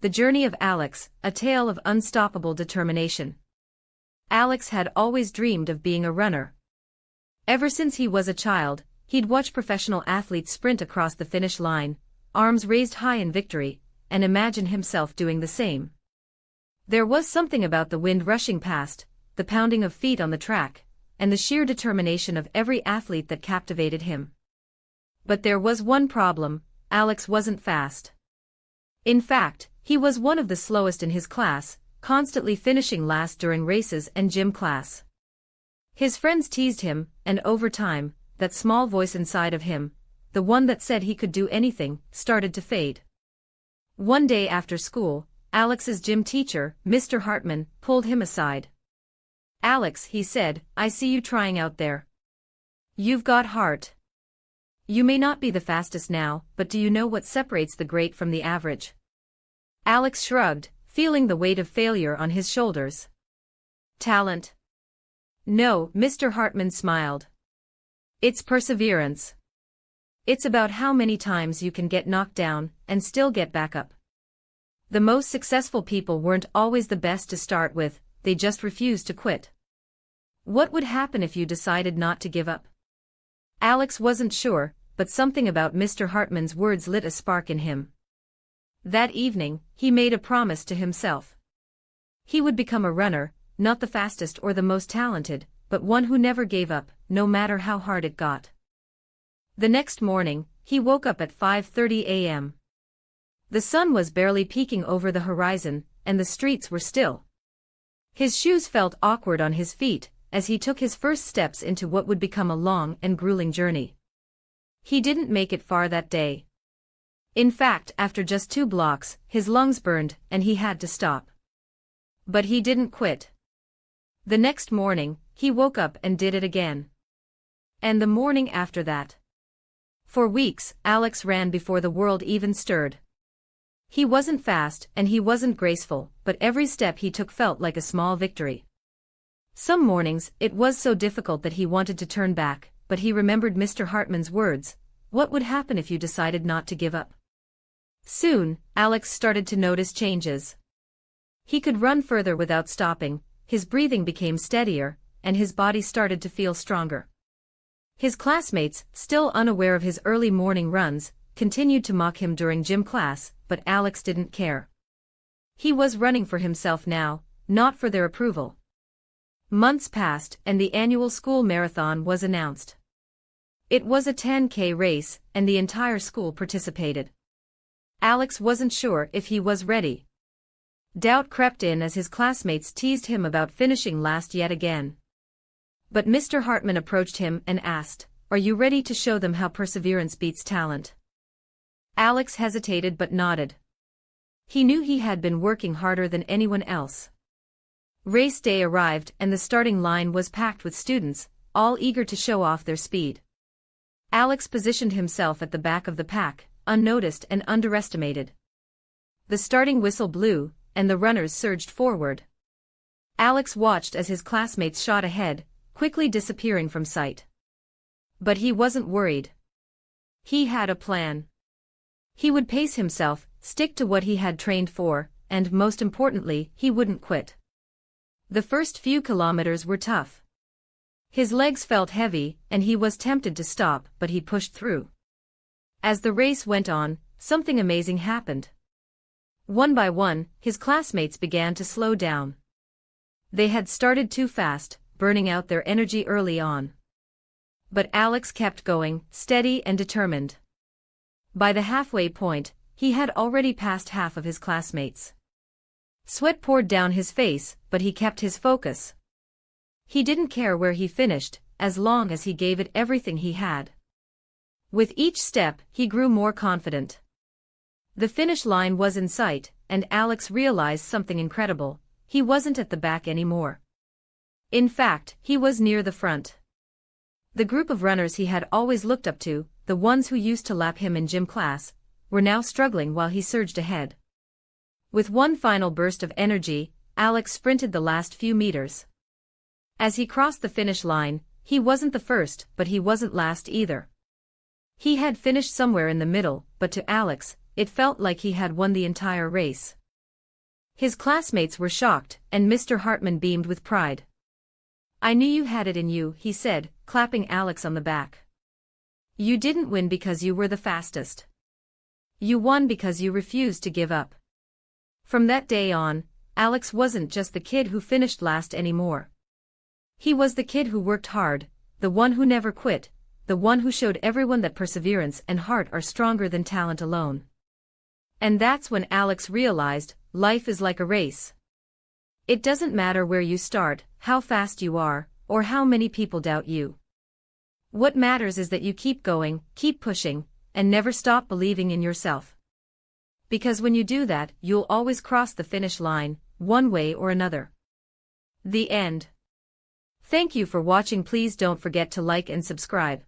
The Journey of Alex, a tale of unstoppable determination. Alex had always dreamed of being a runner. Ever since he was a child, he'd watch professional athletes sprint across the finish line, arms raised high in victory, and imagine himself doing the same. There was something about the wind rushing past, the pounding of feet on the track, and the sheer determination of every athlete that captivated him. But there was one problem: Alex wasn't fast. In fact, he was one of the slowest in his class, constantly finishing last during races and gym class. His friends teased him, and over time, that small voice inside of him, the one that said he could do anything, started to fade. One day after school, Alex's gym teacher, Mr. Hartman, pulled him aside. "Alex," he said, "I see you trying out there. You've got heart. You may not be the fastest now, but do you know what separates the great from the average?" Alex shrugged, feeling the weight of failure on his shoulders. "Talent." "No," Mr. Hartman smiled. "It's perseverance. It's about how many times you can get knocked down and still get back up. The most successful people weren't always the best to start with, they just refused to quit." What would happen if you decided not to give up? Alex wasn't sure, but something about Mr. Hartman's words lit a spark in him. That evening, he made a promise to himself. He would become a runner, not the fastest or the most talented, but one who never gave up, no matter how hard it got. The next morning, he woke up at 5:30 a.m. The sun was barely peeking over the horizon, and the streets were still. His shoes felt awkward on his feet, as he took his first steps into what would become a long and grueling journey. He didn't make it far that day. In fact, after just 2 blocks, his lungs burned, and he had to stop. But he didn't quit. The next morning, he woke up and did it again. And the morning after that. For weeks, Alex ran before the world even stirred. He wasn't fast and he wasn't graceful, but every step he took felt like a small victory. Some mornings, it was so difficult that he wanted to turn back, but he remembered Mr. Hartman's words: "What would happen if you decided not to give up?" Soon, Alex started to notice changes. He could run further without stopping, his breathing became steadier, and his body started to feel stronger. His classmates, still unaware of his early morning runs, continued to mock him during gym class, but Alex didn't care. He was running for himself now, not for their approval. Months passed, and the annual school marathon was announced. It was a 10K race, and the entire school participated. Alex wasn't sure if he was ready. Doubt crept in as his classmates teased him about finishing last yet again. But Mr. Hartman approached him and asked, "Are you ready to show them how perseverance beats talent?" Alex hesitated but nodded. He knew he had been working harder than anyone else. Race day arrived and the starting line was packed with students, all eager to show off their speed. Alex positioned himself at the back of the pack, unnoticed and underestimated. The starting whistle blew, and the runners surged forward. Alex watched as his classmates shot ahead, quickly disappearing from sight. But he wasn't worried. He had a plan. He would pace himself, stick to what he had trained for, and most importantly, he wouldn't quit. The first few kilometers were tough. His legs felt heavy, and he was tempted to stop, but he pushed through. As the race went on, something amazing happened. One by one, his classmates began to slow down. They had started too fast, burning out their energy early on. But Alex kept going, steady and determined. By the halfway point, he had already passed half of his classmates. Sweat poured down his face, but he kept his focus. He didn't care where he finished, as long as he gave it everything he had. With each step, he grew more confident. The finish line was in sight, and Alex realized something incredible: he wasn't at the back anymore. In fact, he was near the front. The group of runners he had always looked up to, the ones who used to lap him in gym class, were now struggling while he surged ahead. With one final burst of energy, Alex sprinted the last few meters. As he crossed the finish line, he wasn't the first, but he wasn't last either. He had finished somewhere in the middle, but to Alex, it felt like he had won the entire race. His classmates were shocked, and Mr. Hartman beamed with pride. "I knew you had it in you," he said, clapping Alex on the back. "You didn't win because you were the fastest. You won because you refused to give up." From that day on, Alex wasn't just the kid who finished last anymore. He was the kid who worked hard, the one who never quit, the one who showed everyone that perseverance and heart are stronger than talent alone. And that's when Alex realized, life is like a race. It doesn't matter where you start, how fast you are, or how many people doubt you. What matters is that you keep going, keep pushing, and never stop believing in yourself. Because when you do that, you'll always cross the finish line, one way or another. The end. Thank you for watching. Please don't forget to like and subscribe.